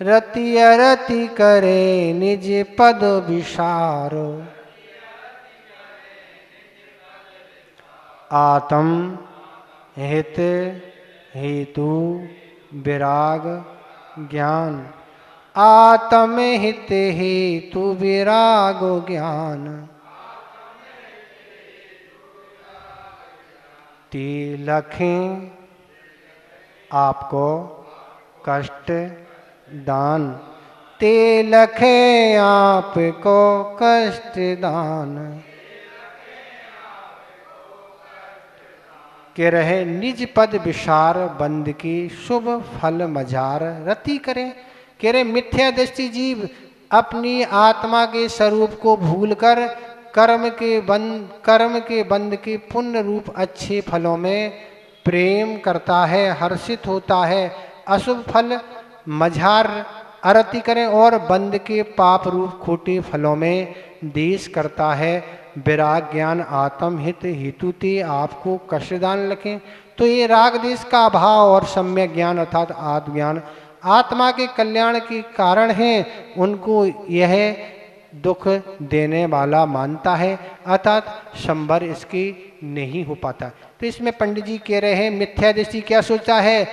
रति अरति करे निज पद विसारो। आत्म हित हेतु विराग ज्ञान। आत्म हित हेतु विराग ज्ञान। तिलखें आपको कष्ट दान। तिलखे आपको कष्ट दान। के रहे निज पद विसार बंद की शुभ फल मजार। रति करे कह रहे मिथ्या दृष्टि जीव अपनी आत्मा के स्वरूप को भूलकर कर्म के बंध के पुण्य रूप अच्छे फलों में प्रेम करता है, हर्षित होता है। अशुभ फल मझार अरति करें और बंध के पाप रूप खोटे फलों में देश करता है। विराग ज्ञान आत्म हित हेतु ते आपको कष्टदान लखें। तो ये राग देश का अभाव और सम्यक ज्ञान अर्थात आत्मज्ञान आत्मा के कल्याण के कारण है, उनको यह दुख देने वाला मानता है, अर्थात संभर इसकी नहीं हो पाता। तो इसमें पंडित जी कह रहे हैं मिथ्या दृष्टि क्या सोचता है,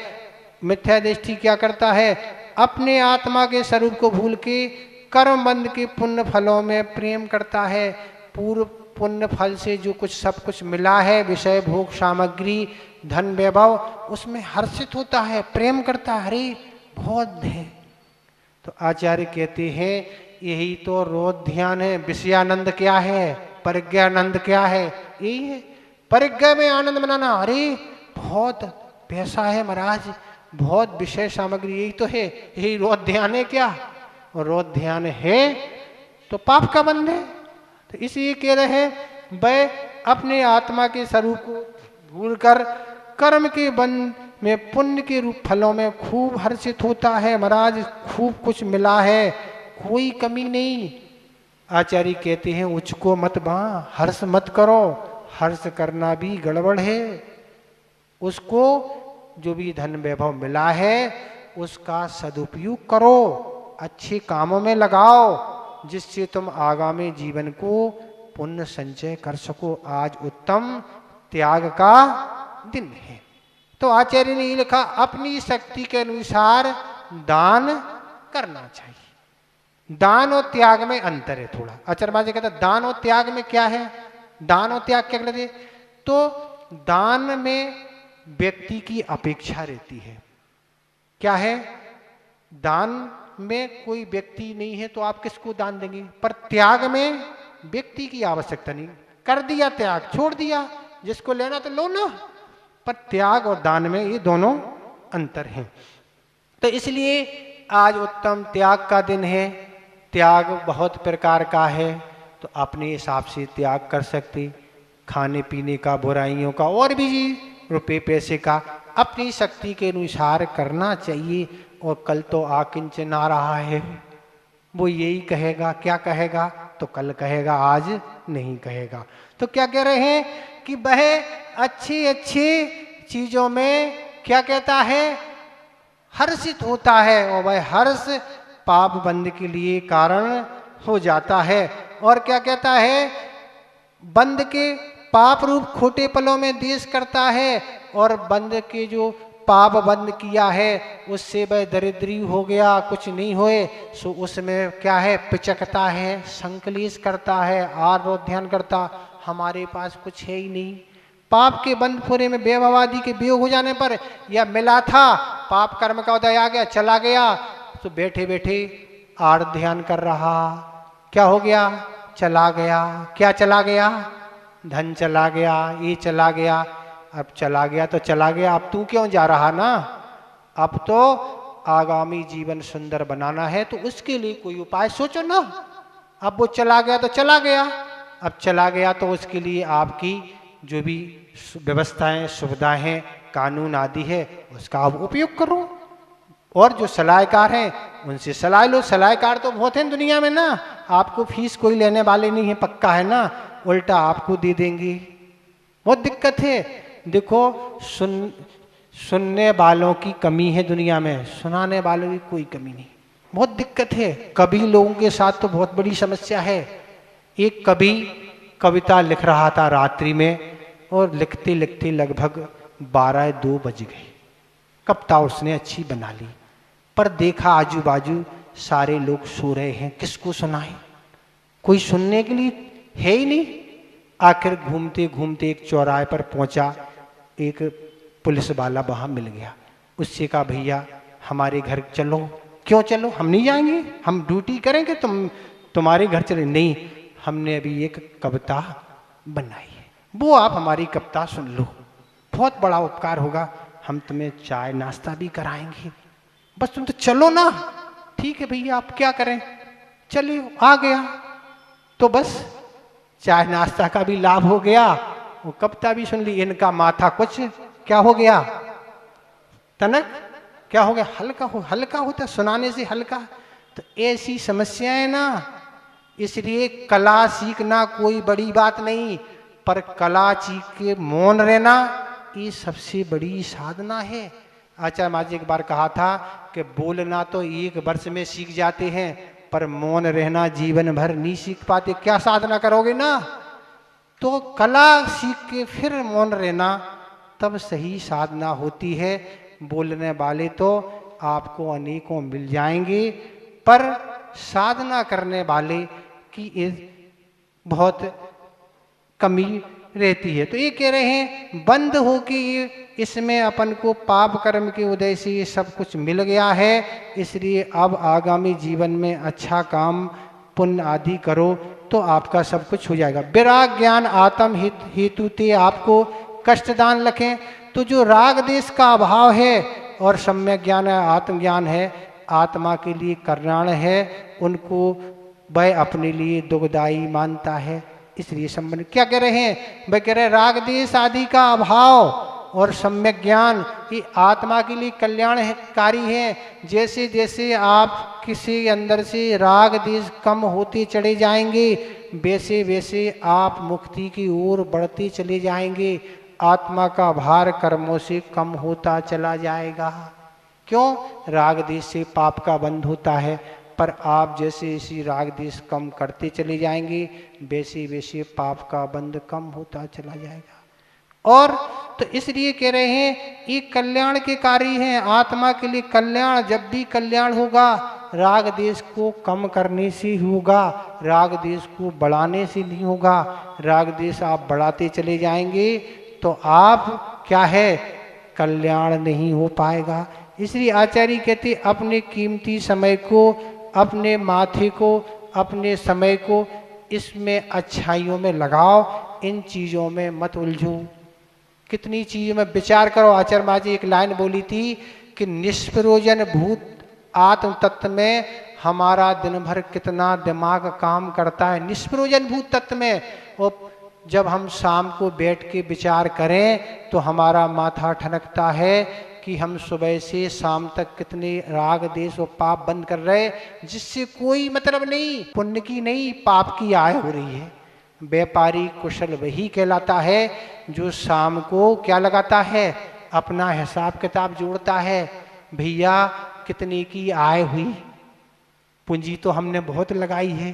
मिथ्या दृष्टि क्या करता है, अपने आत्मा के स्वरूप को भूल के कर्म बंध के पुण्य फलों में प्रेम करता है। पूर्व पुण्य फल से जो कुछ सब कुछ मिला है, विषय भोग सामग्री धन वैभव, उसमें हर्षित होता है, प्रेम करता है, अरे बहुत है। तो आचार्य कहते हैं यही तो रोध ध्यान है। विषयानंद क्या है, परिज्ञानंद क्या है, यही है। परिज्ञा में आनंद मनाना, अरे बहुत पैसा है महाराज, बहुत विषय सामग्री, यही तो है, यही रोध ध्यान है। क्या रोध ध्यान है तो पाप का बंध है। तो इसलिए कह रहे हैं वह अपने आत्मा के स्वरूप को भूलकर कर्म के बंध में पुण्य के रूप फलों में खूब हर्षित होता है। महाराज खूब कुछ मिला है, कोई कमी नहीं। आचार्य कहते हैं उसको मत बा, हर्ष मत करो, हर्ष करना भी गड़बड़ है। उसको जो भी धन वैभव मिला है उसका सदुपयोग करो, अच्छे कामों में लगाओ, जिससे तुम आगामी जीवन को पुण्य संचय कर सको। आज उत्तम त्याग का दिन है। तो आचार्य ने लिखा अपनी शक्ति के अनुसार दान करना चाहिए। दान और त्याग में अंतर है थोड़ा। आचार्य जी कहता दान और त्याग में क्या है, दान और त्याग क्या कहते, तो दान में व्यक्ति की अपेक्षा रहती है। क्या है, दान में कोई व्यक्ति नहीं है तो आप किसको दान देंगे, पर त्याग में व्यक्ति की आवश्यकता नहीं, कर दिया त्याग, छोड़ दिया, जिसको लेना तो लो ना। पर त्याग और दान में ये दोनों अंतर हैं। तो इसलिए आज उत्तम त्याग का दिन है। त्याग बहुत प्रकार का है, तो अपने हिसाब से त्याग कर सकते, खाने पीने का, बुराइयों का, और भी रुपए पैसे का अपनी शक्ति के अनुसार करना चाहिए। और कल तो आकिंचन आ रहा है, वो यही कहेगा, क्या कहेगा, तो कल कहेगा, आज नहीं कहेगा। तो क्या कह रहे हैं कि वह अच्छी अच्छी चीजों में क्या कहता है, हर्षित होता है, और वह हर्ष पाप बंध के लिए कारण हो जाता है। और क्या कहता है, बंध के पाप रूप खोटे पलों में देश करता है, और बंध के जो पाप बंद किया है उससे वह दरिद्री हो गया, कुछ नहीं होए, सो उसमें क्या है, पिचकता है, संकलेश करता है, आरोध ध्यान करता, हमारे पास कुछ है ही नहीं। पाप के बंध पूरे में बेववादी के वियोग हो जाने पर, या मिला था पाप कर्म का उदय आ गया, चला गया, तो बैठे बैठे आड़ ध्यान कर रहा, क्या हो गया, चला गया। क्या चला गया, धन चला गया, ये चला गया। अब चला गया तो चला गया, अब तू क्यों जा रहा ना, अब तो आगामी जीवन सुंदर बनाना है, तो उसके लिए कोई उपाय सोचो ना। अब वो चला गया तो चला गया, अब चला गया तो उसके लिए आपकी जो भी व्यवस्थाएं, सुविधाएं हैं, कानून आदि है, उसका आप उपयोग करो। और जो सलाहकार हैं उनसे सलाह लो। सलाहकार तो बहुत हैं दुनिया में ना, आपको फीस कोई लेने वाले नहीं है, पक्का है ना, उल्टा आपको दे देंगे। बहुत दिक्कत है। देखो सुनने वालों की कमी है दुनिया में, सुनाने वालों की कोई कमी नहीं। बहुत दिक्कत है। कवि लोगों के साथ तो बहुत बड़ी समस्या है। एक कवि कविता लिख रहा था रात्रि में, और लिखते लिखते लगभग 12-2 बज गए। कविता उसने अच्छी बना ली, पर देखा आजू बाजू सारे लोग सो रहे हैं, किसको सुनाए, कोई सुनने के लिए है ही नहीं। आखिर घूमते घूमते एक चौराहे पर पहुंचा, एक पुलिस वाला वहां मिल गया। उससे कहा, भैया हमारे घर चलो। क्यों चलो, हम नहीं जाएंगे, हम ड्यूटी करेंगे, तुम्हारे घर चले। नहीं, हमने अभी एक कविता बनाई है, वो आप हमारी कविता सुन लो, बहुत बड़ा उपकार होगा, हम तुम्हें चाय नाश्ता भी कराएंगे, बस तुम तो चलो ना। ठीक है भैया, आप क्या करें, चलिए। आ गया तो बस चाय नाश्ता का भी लाभ हो गया, वो कविता भी सुन ली। इनका माथा कुछ क्या हो गया, तनक क्या हो गया, हल्का होता, सुनाने से हल्का। तो ऐसी समस्याएं ना, इसलिए कला सीखना कोई बड़ी बात नहीं, पर कला सीख के मौन रहना ये सबसे बड़ी साधना है। आचार्य महाराज एक बार कहा था कि बोलना तो 1 वर्ष में सीख जाते हैं, पर मौन रहना जीवन भर नहीं सीख पाते। क्या साधना करोगे ना, तो कला सीख के फिर मौन रहना, तब सही साधना होती है। बोलने वाले तो आपको अनेकों मिल जाएंगे, पर साधना करने वाले की बहुत कमी रहती है। तो ये कह रहे हैं बंद हो कि इसमें अपन को पाप कर्म के उदय से ये सब कुछ मिल गया है, इसलिए अब आगामी जीवन में अच्छा काम पुण्य आदि करो तो आपका सब कुछ हो जाएगा। विराग ज्ञान आत्म हेतु ते आपको कष्टदान रखें। तो जो राग देश का अभाव है और सम्यक ज्ञान है, आत्मज्ञान है, आत्मा के लिए कल्याण है, उनको वह अपने लिए दुखदायी मानता है। इसलिए संबंध क्या कह रहे हैं, वह कह रहे राग देश आदि का अभाव और सम्यक ज्ञान ये आत्मा के लिए कल्याणकारी है। जैसे जैसे आप किसी अंदर से राग देश कम होते चले जाएंगे, वैसे वैसे आप मुक्ति की ओर बढ़ते चले जाएंगे। आत्मा का भार कर्मों से कम होता चला जाएगा। क्यों, राग देश से पाप का बंध होता है, पर आप जैसे इसी राग देश कम करते चले जाएंगे, वैसे वैसे पाप का बंध कम होता चला जाएगा। और तो इसलिए कह रहे हैं ये कल्याण के कार्य हैं, आत्मा के लिए कल्याण। जब भी कल्याण होगा राग देश को कम करने से होगा, राग देश को बढ़ाने से नहीं होगा। राग देश आप बढ़ाते चले जाएंगे तो आप क्या है, कल्याण नहीं हो पाएगा। इसलिए आचार्य कहते अपने कीमती समय को, अपने माथे को, अपने समय को इसमें अच्छाइयों में लगाओ, इन चीज़ों में मत उलझो। कितनी चीज़ों में विचार करो। आचार्य महाराज जी एक लाइन बोली थी कि निष्प्रयोजन भूत आत्म तत्व में हमारा दिन भर कितना दिमाग काम करता है, निष्प्रयोजन भूत तत्व में। और जब हम शाम को बैठ के विचार करें तो हमारा माथा ठनकता है कि हम सुबह से शाम तक कितने राग देश और पाप बंद कर रहे, जिससे कोई मतलब नहीं, पुण्य की नहीं पाप की आय हो रही है। व्यापारी कुशल वही कहलाता है जो शाम को क्या लगाता है, अपना हिसाब किताब जोड़ता है। भैया कितने की आय हुई, पूंजी तो हमने बहुत लगाई है,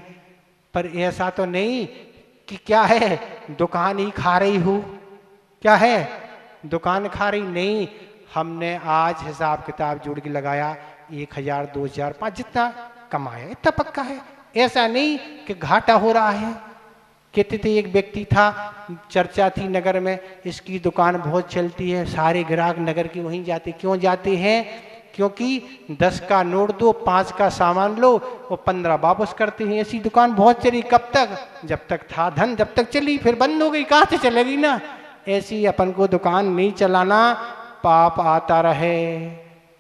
पर ऐसा तो नहीं कि क्या है दुकान ही खा रही हो, क्या है दुकान खा रही, नहीं। हमने आज हिसाब किताब जोड़ के लगाया 1000, 2000, 5 जितना कमाया इतना पक्का है। ऐसा नहीं कि घाटा हो रहा है। कहते थे एक व्यक्ति था, चर्चा थी नगर में, इसकी दुकान बहुत चलती है, सारे ग्राहक नगर के वहीं जाते। क्यों जाते हैं, क्योंकि 10 का नोट दो, 5 का सामान लो और 15 वापस करते हैं। ऐसी दुकान बहुत चली। कब तक, जब तक था धन जब तक चली, फिर बंद हो गई, कहाँ से चलेगी ना। ऐसी अपन को दुकान नहीं चलाना, पाप आता रहे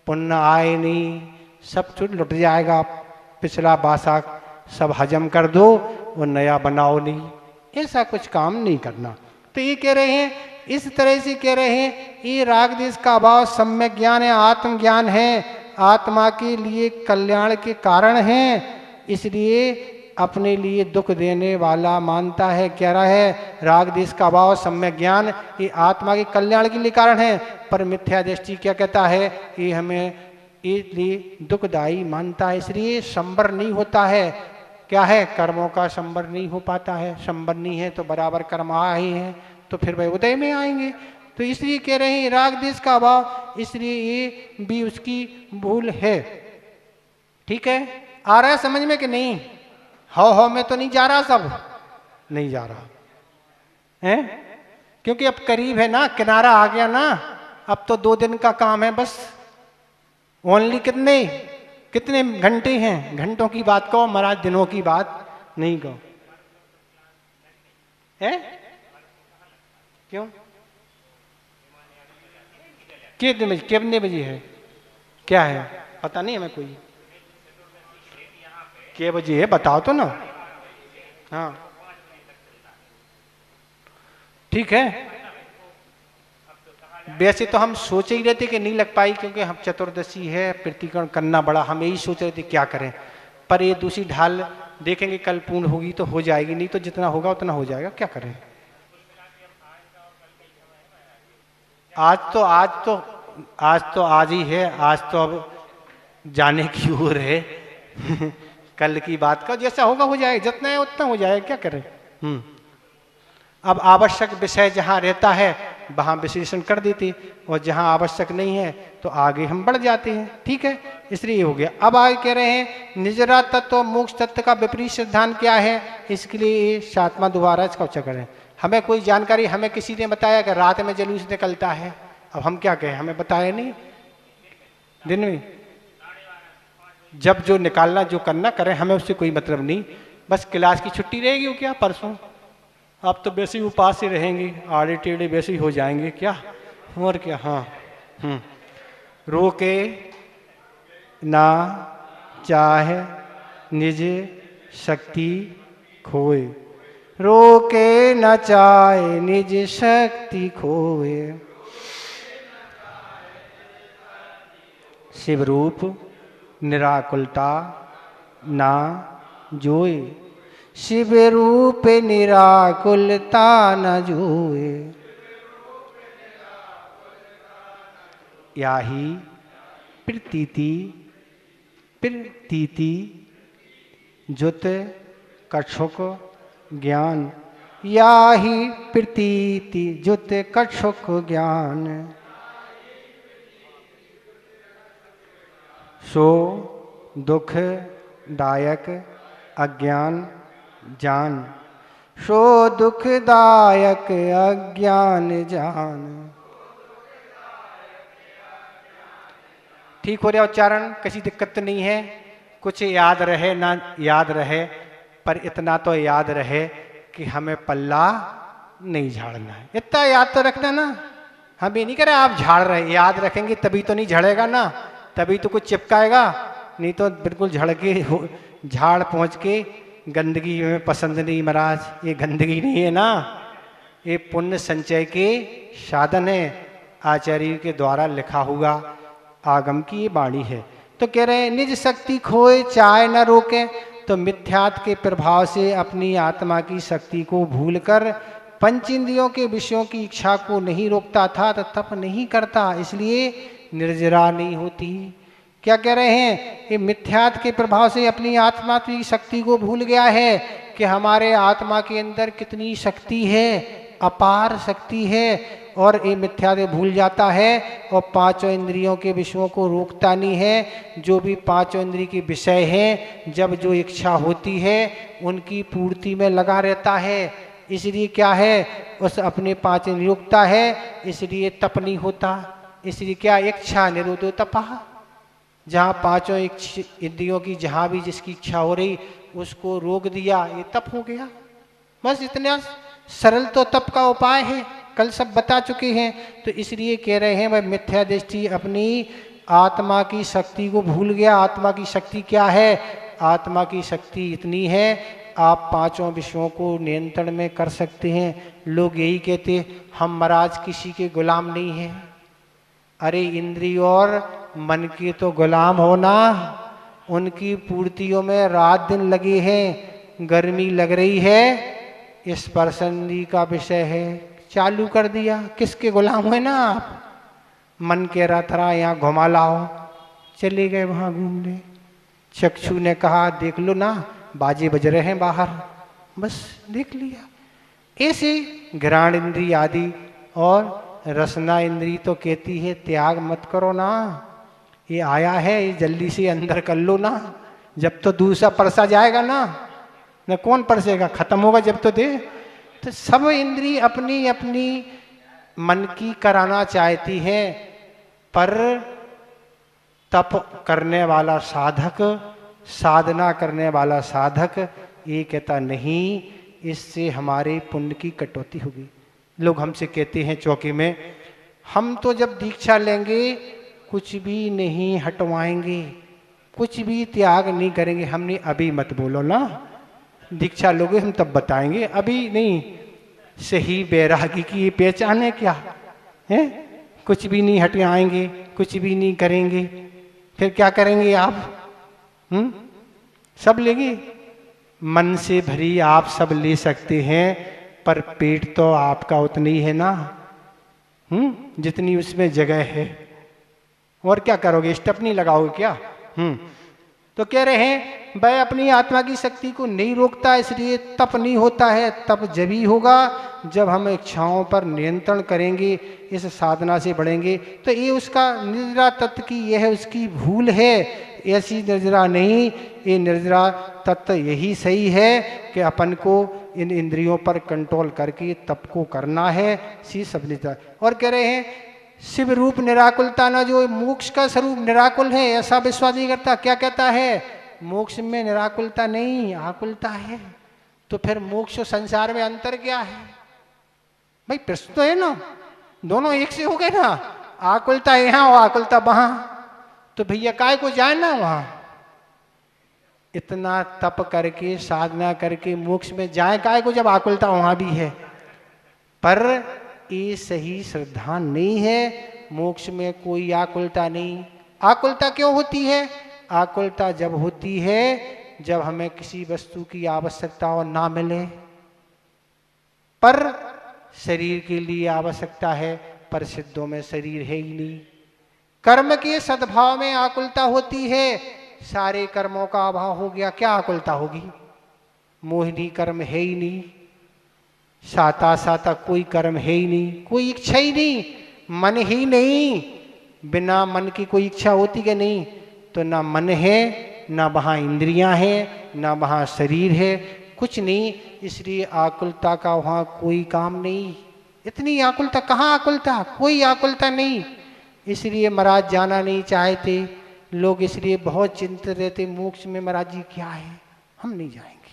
पुण्य आए नहीं, सब कुछ लुट जाएगा। पिछला बासा सब हजम कर दो और नया बनाओ नहीं, ऐसा कुछ काम नहीं करना। तो ये कह रहे हैं, इस तरह से कह रहे हैं ये राग देश का अभाव सम्यक ज्ञान है, आत्मज्ञान है, आत्मा के लिए कल्याण के कारण है, इसलिए अपने लिए दुख देने वाला मानता है। कह रहा है राग देश का अभाव सम्यक ज्ञान ये आत्मा के कल्याण के लिए कारण है, पर मिथ्या दृष्टि क्या कहता है, ये हमें इसलिए दुखदायी मानता है, इसलिए संबर नहीं होता है। क्या है, कर्मों का संबर नहीं हो पाता है। संबर नहीं है तो बराबर कर्म आ ही है, तो फिर वह उदय में आएंगे। तो इसलिए कह रहे हैं राग देश का अभाव, इसलिए ये भी उसकी भूल है। ठीक है, आ रहा है समझ में कि नहीं? हो में तो नहीं जा रहा, सब नहीं जा रहा है, क्योंकि अब करीब है ना, किनारा आ गया ना। अब तो 2 दिन का काम है बस। ओनली कितने घंटे हैं? घंटों की बात कहो महाराज, दिनों की बात नहीं कहो। है क्यों? कितने बजे है? क्या है पता नहीं हमें कोई। क्या बजे है बताओ तो ना। हाँ ठीक है, वैसे तो हम सोच ही रहे थे कि नहीं लग पाई, क्योंकि हम चतुर्दशी है, प्रतिकरण करना बड़ा, हम यही सोच रहे थे क्या करें। पर ये दूसरी ढाल देखेंगे, कल पूर्ण होगी तो हो जाएगी, नहीं तो जितना होगा उतना हो जाएगा, क्या करें। आज ही है, आज तो अब जाने की ओर है। कल की बात का जैसा होगा हो जाएगा, जितना है उतना हो जाएगा, क्या करें। अब आवश्यक विषय जहाँ रहता है वहाँ विश्लेषण कर देते, और जहाँ आवश्यक नहीं है तो आगे हम बढ़ जाते हैं। ठीक है, इसलिए हो गया। अब आगे कह रहे हैं निजरा तत्व मोक्ष तत्व का विपरीत सिद्धांत क्या है, इसके लिए 7वां दोबारा इसका उच्चारण करें। हमें कोई जानकारी, हमें किसी ने बताया कि रात में जलूस निकलता है, अब हम क्या कहें, हमें बताया नहीं। दिन में जब जो निकालना जो करना करें, हमें उससे कोई मतलब नहीं। बस क्लास की छुट्टी रहेगी वो क्या परसों, आप तो वैसे ही उपास ही रहेंगे, आड़े टेढ़े वैसे ही हो जाएंगे क्या, और क्या। हाँ रोके ना चाहे निज शक्ति खोए, रोके न चाहे निज शक्ति खोए, शिवरूप निराकुलता ना जोए, शिव रूप निराकुलता न जोए, याही प्रतीति जुत कछुक ज्ञान, याही प्रतीति जुत कछुक ज्ञान, सो दुख दायक अज्ञान जान, सो दुखदायक अज्ञान जान। ठीक हो रहा उच्चारण, किसी दिक्कत तो नहीं है। कुछ याद रहे ना याद रहे, पर इतना तो याद रहे कि हमें पल्ला नहीं झाड़ना है, इतना याद तो रखना ना। हम ये नहीं कह रहे आप झाड़ रहे, याद रखेंगे तभी तो नहीं झड़ेगा ना, तभी तो कुछ चिपकाएगा, नहीं तो बिल्कुल झड़ के झाड़ पहुँच के गंदगी में पसंद नहीं महाराज, ये गंदगी नहीं है ना, ये पुण्य संचय के साधन है, आचार्य के द्वारा लिखा हुआ आगम की ये वाणी है। तो कह रहे हैं निज शक्ति खोए चाहे न रोके, तो मिथ्यात्व के प्रभाव से अपनी आत्मा की शक्ति को भूलकर पंच इंद्रियों के विषयों की इच्छा को नहीं रोकता था, तो तप नहीं करता, इसलिए निर्जरा नहीं होती। क्या कह रहे हैं, ये मिथ्यात्व के प्रभाव से अपनी आत्मा की शक्ति को भूल गया है कि हमारे आत्मा के अंदर कितनी शक्ति है, अपार शक्ति है, और ये मिथ्यात्व भूल जाता है और पांचों इंद्रियों के विषयों को रोकता नहीं है। जो भी पांचों इंद्रिय के विषय हैं, जब जो इच्छा होती है उनकी पूर्ति में लगा रहता है, इसलिए क्या है, उस अपने पांच इंद्रिय रोकता है, इसलिए तप नहीं होता। इसलिए क्या, इच्छा निरोधो तपा, जहाँ पांचों इंद्रियों की जहाँ भी जिसकी इच्छा हो रही उसको रोक दिया, ये तप हो गया। बस इतना सरल तो तप का उपाय है, कल सब बता चुके हैं। तो इसलिए कह रहे हैं वह मिथ्या दृष्टि अपनी आत्मा की शक्ति को भूल गया। आत्मा की शक्ति क्या है, आत्मा की शक्ति इतनी है, आप पांचों विषयों को नियंत्रण में कर सकते हैं। लोग यही कहते हम महाराज किसी के गुलाम नहीं हैं। अरे इंद्रिय और मन के तो गुलाम होना, उनकी पूर्तियों में रात दिन लगे हैं, गर्मी लग रही है, इस प्रसन्नी का विषय है, चालू कर दिया, किसके गुलाम हुए ना आप। मन कह रहा था यहाँ घुमा लाओ, चले गए वहां घूमने। चक्षु ने कहा देख लो ना, बाजे बज रहे हैं बाहर, बस देख लिया। ऐसे घ्राण इंद्री आदि और रसना इंद्री तो कहती है त्याग मत करो ना, ये आया है ये जल्दी से अंदर कर लो ना, जब तो दूसरा परसा जाएगा ना, न कौन परसेगा, खत्म होगा जब तो दे। तो सब इंद्री अपनी अपनी मन की कराना चाहती है, पर तप करने वाला साधक, साधना करने वाला साधक ये कहता नहीं, इससे हमारे पुण्य की कटौती होगी। लोग हमसे कहते हैं चौकी में, हम तो जब दीक्षा लेंगे कुछ भी नहीं हटवाएंगे, कुछ भी त्याग नहीं करेंगे। हमने अभी मत बोलो ना, दीक्षा लोगे हम तब बताएंगे, अभी नहीं। सही बैरागी की ये पहचान है क्या है? कुछ भी नहीं हटवाएंगे, कुछ भी नहीं करेंगे, फिर क्या करेंगे आप? सब लेंगे। मन से भरी आप सब ले सकते हैं, पर पेट तो आपका उतना ही है ना, जितनी उसमें जगह है। और क्या करोगे, स्टेपनी लगाओगे क्या? तो कह रहे हैं वह अपनी आत्मा की शक्ति को नहीं रोकता, इसलिए तप नहीं होता है। तप जब ही होगा जब हम इच्छाओं पर नियंत्रण करेंगे, इस साधना से बढ़ेंगे। तो ये उसका निर्जरा तत्व की यह उसकी भूल है, ऐसी निर्जरा नहीं। ये निर्जरा तत्व यही सही है कि अपन को इन इंद्रियों पर कंट्रोल करके तप को करना है, सी सब निर्जरा। और कह रहे हैं शिव रूप निराकुलता ना, जो मोक्ष का स्वरूप निराकुल है ऐसा विश्वास नहीं करता। क्या कहता है? मोक्ष में निराकुलता नहीं, आकुलता है। तो फिर मोक्ष और संसार में अंतर क्या है भाई? प्रश्न तो है ना, दोनों एक से हो गए ना, आकुलता यहाँ और आकुलता वहां। तो भैया काय को जाए ना वहां, इतना तप करके साधना करके मोक्ष में जाए काय को, जब आकुलता वहां भी है। पर ये सही श्रद्धा नहीं है, मोक्ष में कोई आकुलता नहीं। आकुलता क्यों होती है? आकुलता जब होती है जब हमें किसी वस्तु की आवश्यकता और ना मिले, पर शरीर के लिए आवश्यकता है, पर सिद्धों में शरीर है ही नहीं। कर्म के सद्भाव में आकुलता होती है, सारे कर्मों का अभाव हो गया, क्या आकुलता होगी? मोहिनी कर्म है ही नहीं, साता साता कोई कर्म है ही नहीं, कोई इच्छा ही नहीं, मन ही नहीं। बिना मन की कोई इच्छा होती कि नहीं? तो ना मन है, ना वहाँ इंद्रियां हैं, ना वहाँ शरीर है, कुछ नहीं। इसलिए आकुलता का वहाँ कोई काम नहीं। इतनी आकुलता, कहाँ आकुलता? कोई आकुलता नहीं। इसलिए महाराज जाना नहीं चाहते लोग, इसलिए बहुत चिंतित रहते मोक्ष में महाराज जी क्या है, हम नहीं जाएंगे।